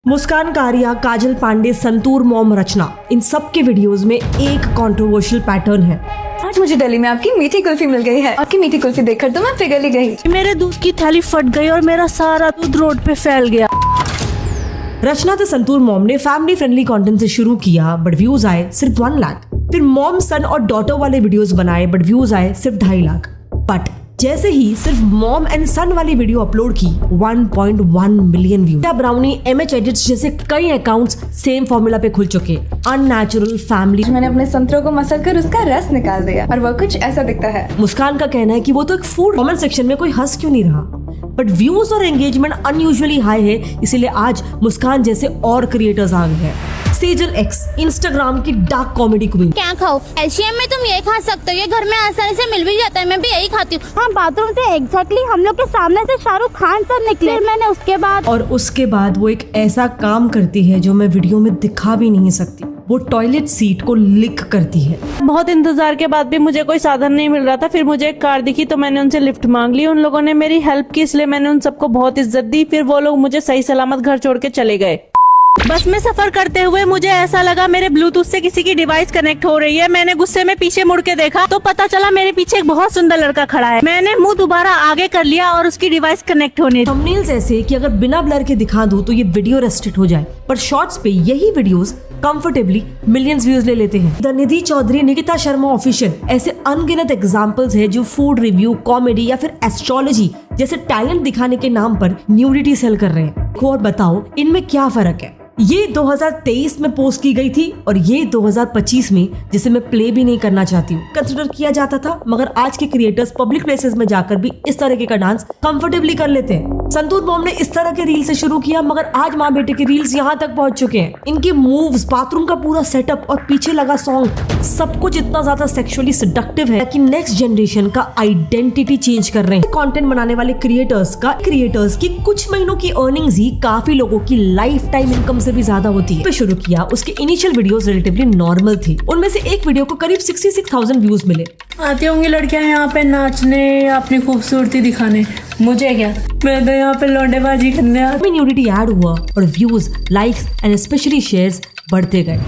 मुस्कान कारिया, काजल पांडे, संतूर मॉम, रचना, इन सब के वीडियोस में एक कंट्रोवर्शियल पैटर्न है। आज मुझे दिल्ली में आपकी मीठी कुल्फी मिल गई है। आपकी मीठी कुल्फी देखकर तो मैं पिघल ही गई। मेरे दूध की थैली फट गई और मेरा सारा दूध रोड पे फैल गया। रचना द संतूर मॉम ने फैमिली फ्रेंडली कंटेंट से शुरू किया बट व्यूज आए सिर्फ 1 लाख। फिर मॉम सन और डॉटर वाले वीडियोस बनाए बट व्यूज आए सिर्फ 2.5 लाख। बट जैसे ही सिर्फ मॉम एंड सन वाली वीडियो अपलोड की 1.1 million view. Brownie, MH edits जैसे कई अकाउंट्स सेम फॉर्मूला पे खुल चुके। Unnatural family. मैंने अपने संतरों को मसल कर उसका रस निकाल दिया और वो कुछ ऐसा दिखता है। मुस्कान का कहना है कि वो तो एक फूड कमेंट सेक्शन में कोई हंस क्यों नहीं रहा, बट व्यूज और एंगेजमेंट अनयूजुअली हाई है, इसीलिए आज मुस्कान जैसे और क्रिएटर्स आ गए हैं। सेजल एक्स, इंस्टाग्राम की डार्क कॉमेडी क्वीन। क्या खाओ? एशियन में तुम ये खा सकते हो, ये घर में आसानी से मिल भी जाता है, मैं भी यही खाती हूँ। हाँ, बाथरूम से एग्जैक्टली हम लोग के सामने से शाहरुख खान सर निकले। मैंने उसके बाद वो एक ऐसा काम करती है जो मैं वीडियो में दिखा भी नहीं सकती। वो टॉयलेट सीट को लिक करती है। बहुत इंतजार के बाद भी मुझे कोई साधन नहीं मिल रहा था। फिर मुझे एक कार दिखी तो मैंने उनसे लिफ्ट मांग ली। उन लोगों ने मेरी हेल्प की, इसलिए मैंने उन सबको बहुत इज्जत दी। फिर वो लोग मुझे सही सलामत घर छोड़ के चले गए। बस में सफर करते हुए मुझे ऐसा लगा मेरे ब्लूटूथ से किसी की डिवाइस कनेक्ट हो रही है। मैंने गुस्से में पीछे मुड़ के देखा तो पता चला मेरे पीछे एक बहुत सुंदर लड़का खड़ा है। मैंने मुंह दोबारा आगे कर लिया और उसकी डिवाइस कनेक्ट होने दी। थंबनेल्स ऐसे कि अगर बिना ब्लर के दिखा दूं तो ये वीडियो रेस्ट्रिक्ट हो जाए, पर शॉर्ट्स पे यही वीडियोस कंफर्टेबली मिलियंस व्यूज ले लेते हैं। द निधि चौधरी, निकिता शर्मा ऑफिशियल, ऐसे अनगिनत एग्जांपल्स है जो फूड रिव्यू, कॉमेडी या फिर एस्ट्रोलॉजी जैसे टैलेंट दिखाने के नाम पर न्यूडिटी सेल कर रहे हैं। और बताओ इनमें क्या फर्क है? ये 2023 में पोस्ट की गई थी और ये 2025 में, जिसे मैं प्ले भी नहीं करना चाहती हूँ, कंसिडर किया जाता था। मगर आज के क्रिएटर्स पब्लिक प्लेसेस में जाकर भी इस तरह का डांस कंफर्टेबली कर लेते हैं। संतूर मॉम ने इस तरह के रील से शुरू किया, मगर आज माँ बेटे के रील्स यहाँ तक पहुंच चुके हैं। इनके मूव्स, बाथरूम का पूरा सेटअप और पीछे लगा सॉन्ग, सब कुछ इतना ज्यादा सेक्सुअली सेडक्टिव है कि नेक्स्ट जनरेशन का आइडेंटिटी चेंज कर रहे हैं। कंटेंट बनाने वाले क्रिएटर्स की कुछ महीनों की अर्निंग्स ही काफी लोगों की लाइफ टाइम इनकम भी ज्यादा होती है। शुरू किया, उसके इनिशियल वीडियोस रिलेटिवली नॉर्मल थी। उनमें से एक वीडियो को करीब 66,000 व्यूज मिले। आती होंगी लड़कियां यहाँ पे नाचने, अपनी खूबसूरती दिखाने, मुझे क्या, मैं तो यहाँ पे लौंडेबाजी करने आती। न्यूडिटी ऐड हुआ और views, likes and specially shares बढ़ते गए।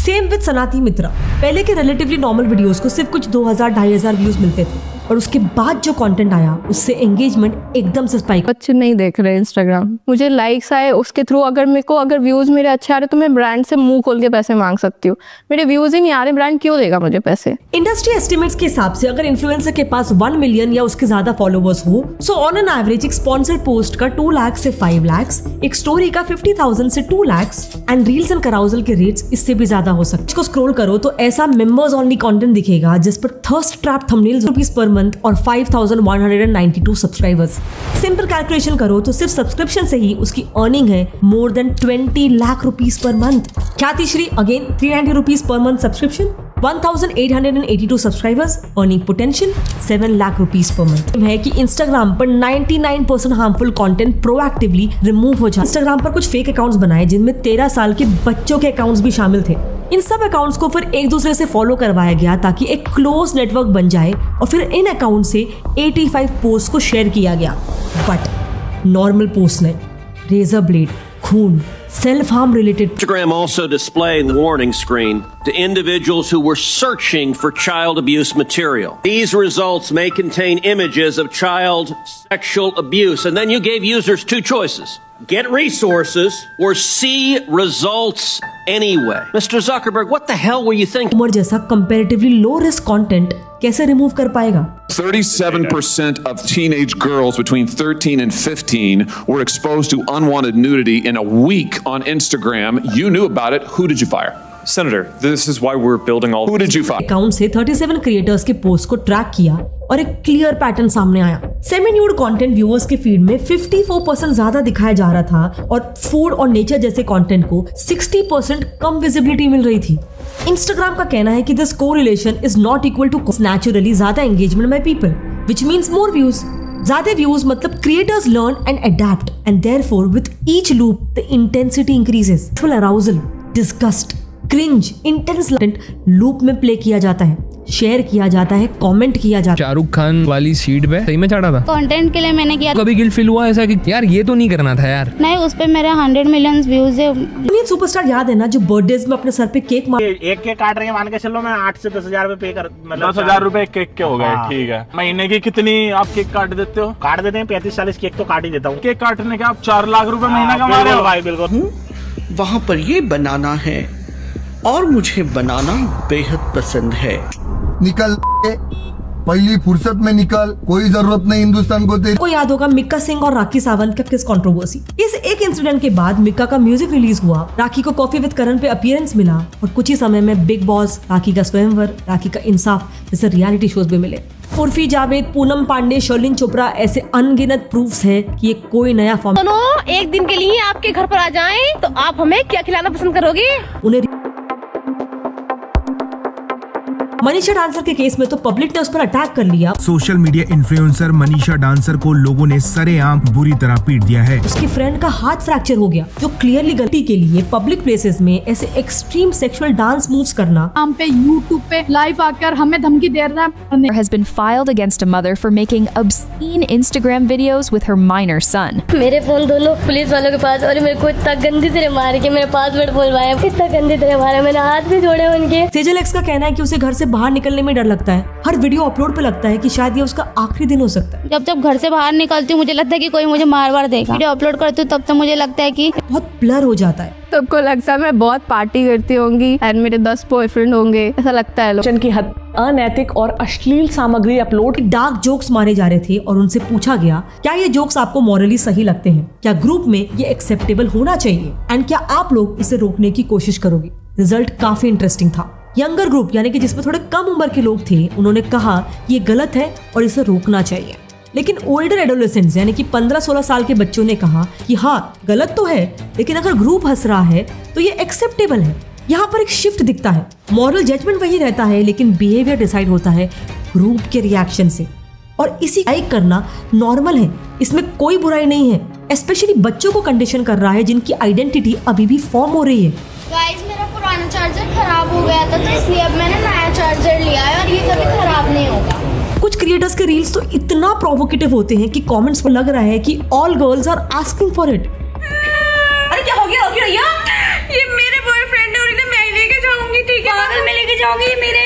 सेम विद सनाती मित्रा। पहले के रिलेटिवली नॉर्मल वीडियोस को सिर्फ कुछ 2,000-2,500 व्यूज मिलते थे और उसके बाद जो कंटेंट आया उससे एंगेजमेंट एकदम से स्पाइक। अच्छे नहीं देख रहे इंस्टाग्राम, मुझे लाइक्स आए उसके थ्रू, अगर व्यूज मेरे अच्छे आ रहे तो मैं ब्रांड से मुंह खोल के पैसे मांग सकती हूँ। मेरे व्यूज ही नहीं आ रहे, ब्रांड क्यों देगा मुझे पैसे? इंडस्ट्री एस्टिमेट्स के हिसाब से अगर इन्फ्लुएंसर के पास 1 मिलियन या उसके ज्यादा फॉलोवर्स हो, सो ऑन एन एवरेज एक स्पॉन्सर्ड पोस्ट का 2 लाख से 5 लाख, एक स्टोरी का 50,000 से 2 लाख एंड रील्स एंड कराउजल के रेट्स इससे भी ज्यादा हो सकते। इसको स्क्रॉल करो तो ऐसा मेंबर्स ओनली कंटेंट दिखेगा जिस पर thirst trap thumbnails rupees per month और 5,192 सब्सक्राइबर्स। सिंपल कैलकुलेशन करो तो सिर्फ सब्सक्रिप्शन से ही उसकी अर्निंग है more than 20 lakh rupees per month. Khyati Shree again 390 rupees per month subscription, 1,882 subscribers, earning potential 7 lakh rupees per month. है कि इंस्टाग्राम पर 99% हार्मफुल कंटेंट प्रोएक्टिवली रिमूव हो जाए। इंस्टाग्राम पर कुछ फेक अकाउंट्स बनाए जिनमें 13 साल के बच्चों के अकाउंट्स भी शामिल थे। इन सब अकाउंट्स को फिर एक दूसरे से फॉलो करवाया गया ताकि एक क्लोज नेटवर्क बन जाए और फिर इन अकाउंट से 85 पोस्ट को शेयर किया गया। बट नॉर्मल पोस्ट नहीं, रेजर ब्लेड, खून, self harm related. Instagram also displayed the warning screen to individuals who were searching for child abuse material. These results may contain images of child sexual abuse, and then you gave users 2 choices: get resources or see results anyway. Mr. Zuckerberg, what the hell were you thinking? Umar जैसा comparatively low risk content कैसे remove कर पाएगा? 37% of teenage girls between 13 and 15 were exposed to unwanted nudity in a week on Instagram. You knew about it. Who did you fire? Senator, this is why we're building all. Who did you fire? Account से 37 creators के post को track किया और एक clear pattern सामने आया। Semi nude content viewers के feed में 54% ज्यादा दिखाया जा रहा था और फूड और नेचर जैसे कंटेंट को 60% कम विजिबिलिटी मिल रही थी। इंस्टाग्राम का कहना है कि this correlation is not equal to naturally ज्यादा engagement by people, which means more views. ज्यादा व्यूज मतलब creators learn and adapt and therefore with each loop the intensity increases. Full arousal, disgust, cringe, intense loop में play किया जाता है। Share किया जाता है, कमेंट किया जाता है। शाहरुख खान वाली सीट पे सही में चढ़ा था? कंटेंट के लिए मैंने किया। कभी गिल्ट फील हुआ ऐसा कि यार ये तो नहीं करना था यार? नहीं, उस पे मेरे 100 मिलियन व्यूज है। इंडियन सुपरस्टार याद है ना, जो बर्थडेज में अपने सर पे केक मार, एक केक काट रहे हैं, मान के चलो मैं 8 से 10,000 रुपए पे कर, मतलब 10,000 रुपए केक के हो गए। ठीक है, महीने की कितनी आप केक काट देते हो? काट देते हैं 35-40 केक तो काट ही देता हूँ। केक काटने के आप 4 लाख रुपए महीना कमा रहे हो भाई। बिल्कुल। वहाँ पर ये बनाना है और मुझे बनाना बेहद पसंद है। निकल पहली फुर्सत में निकल, कोई जरूरत नहीं हिंदुस्तान को तेरी। को याद होगा मिक्का सिंह और राखी सावंत का किस कंट्रोवर्सी। इस एक इंसिडेंट के बाद मिक्का का म्यूजिक रिलीज हुआ, राखी को कॉफी विद करण पे अपीयरेंस मिला और कुछ ही समय में बिग बॉस, राखी का स्वयंवर, राखी का इंसाफ जैसे रियलिटी शोज भी मिले। उर्फी जावेद, पूनम पांडे, शर्लिन चोपड़ा ऐसे अनगिनत प्रूफ्स है कि ये कोई नया फॉर्म। दोनों एक दिन के लिए आपके घर पर आ जाएं तो आप हमें क्या खिलाना पसंद करोगे? उन्हें मनीषा डांसर के केस में तो पब्लिक ने उस पर अटैक कर लिया। Social media influencer Manisha dancer को लोगों ने सरेआम बुरी तरह पीट दिया है। उसकी फ्रेंड का हाथ फ्रैक्चर हो गया, जो क्लियरली गलती के लिए पब्लिक प्लेसेस में ऐसे एक्सट्रीम सेक्सुअल डांस मूव्स करना। हम पे YouTube पे लाइव आकर हमें धमकी दे रहा है। has been filed against a mother for making obscene Instagram videos with her minor son. मेरे फोन दोनों पुलिस वालों के पास और मेरे को इतना गंदी तरह मार के मेरा पासवर्ड बोलवाया, इतना गंदी तरह मारा, मैंने हाथ भी जोड़े उनके। सेजल एक्स का कहना है कि उसे घर से बाहर निकलने में डर लगता है। हर वीडियो अपलोड पे लगता है कि शायद ये उसका आखिरी दिन हो सकता है। जब घर से बाहर निकलती हूँ मुझे लगता है कि कोई मुझे मार देगा। वीडियो अपलोड करती हूँ तब तो मुझे लगता है कि बहुत ब्लर हो जाता है। सबको लगता है मैं बहुत पार्टी करती होंगी एंड मेरे 10 बॉयफ्रेंड होंगे, ऐसा लगता है। की हद अनैतिक और अश्लील सामग्री अपलोड, डार्क जोक्स मारे जा रहे थे और उनसे पूछा गया क्या ये जोक्स आपको मॉरली सही लगते हैं, क्या ग्रुप में ये एक्सेप्टेबल होना चाहिए एंड क्या आप लोग इसे रोकने की कोशिश करोगे। रिजल्ट काफी इंटरेस्टिंग था। यंगर ग्रुप यानी कि जिसमें थोड़े कम उम्र के लोग थे, उन्होंने कहा ये गलत है और इसे रोकना चाहिए। लेकिन ओल्डर एडोलेसेंट्स यानी कि 15-16 साल के बच्चों ने कहा कि हाँ गलत तो है, लेकिन अगर ग्रुप हंस रहा है तो ये एक्सेप्टेबल है। यहाँ पर एक शिफ्ट दिखता है। मॉरल जजमेंट वही रहता है लेकिन बिहेवियर डिसाइड होता है ग्रुप के रिएक्शन से, और इसी लाइक करना नॉर्मल है, इसमें कोई बुराई नहीं है। स्पेशली बच्चों को कंडीशन कर रहा है जिनकी आइडेंटिटी अभी भी फॉर्म हो रही है। गाइस मेरा पुराना चार्जर खराब हो गया था तो इसलिए अब मैंने नया चार्जर लिया है और ये कभी खराब नहीं होगा। कुछ क्रिएटर्स के रील्स तो इतना प्रोवोकेटिव होते हैं कि कमेंट्स में लग रहा है कि all girls are asking for it. अरे क्या हो गया भैया? ये मेरे बॉयफ्रेंड है और इन्हें मैं ही लेके जाऊंगी। ठीक है, पागल में लेके जाऊंगी। ये मेरे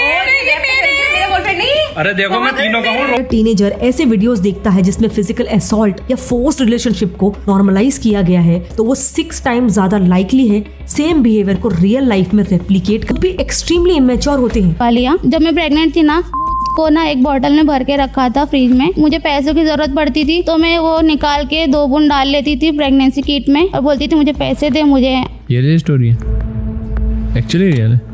बॉयफ्रेंड नहीं। अरे देखो मैं तीनों का हूँ। टीनेजर ऐसे वीडियोस देखता है जिसमें फिजिकल असॉल्ट या फोर्स्ड रिलेशनशिप को नॉर्मलाइज किया गया है तो वो 6 टाइम्स ज्यादा लाइकली है सेम बिहेवियर को रियल लाइफ में रेप्लिकेट कर। भी एक्सट्रीमली इमेच्योर होते हैं। वालिया जब मैं प्रेग्नेंट थी ना को ना एक बोतल में भर के रखा था फ्रिज में। मुझे पैसों की जरूरत पड़ती थी तो मैं वो निकाल के 2 बूंद डाल लेती थी प्रेगनेंसी किट में और बोलती थी मुझे पैसे दे मुझे। ये रियल स्टोरी है, एक्चुअली रियल है।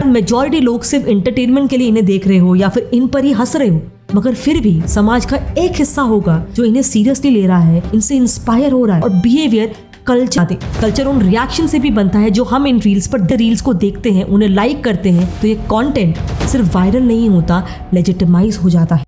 मेजॉरिटी लोग सिर्फ एंटरटेनमेंट के लिए इन्हें देख रहे हो या फिर इन पर ही हंस रहे हो, मगर फिर भी समाज का एक हिस्सा होगा जो इन्हें सीरियसली ले रहा है, इनसे इंस्पायर हो रहा है। और बिहेवियर कल्चर उन रिएक्शन से भी बनता है जो हम इन रील्स पर रील्स को देखते हैं, उन्हें लाइक करते हैं तो ये कंटेंट सिर्फ वायरल नहीं होता, लेजिटिमाइज हो जाता है।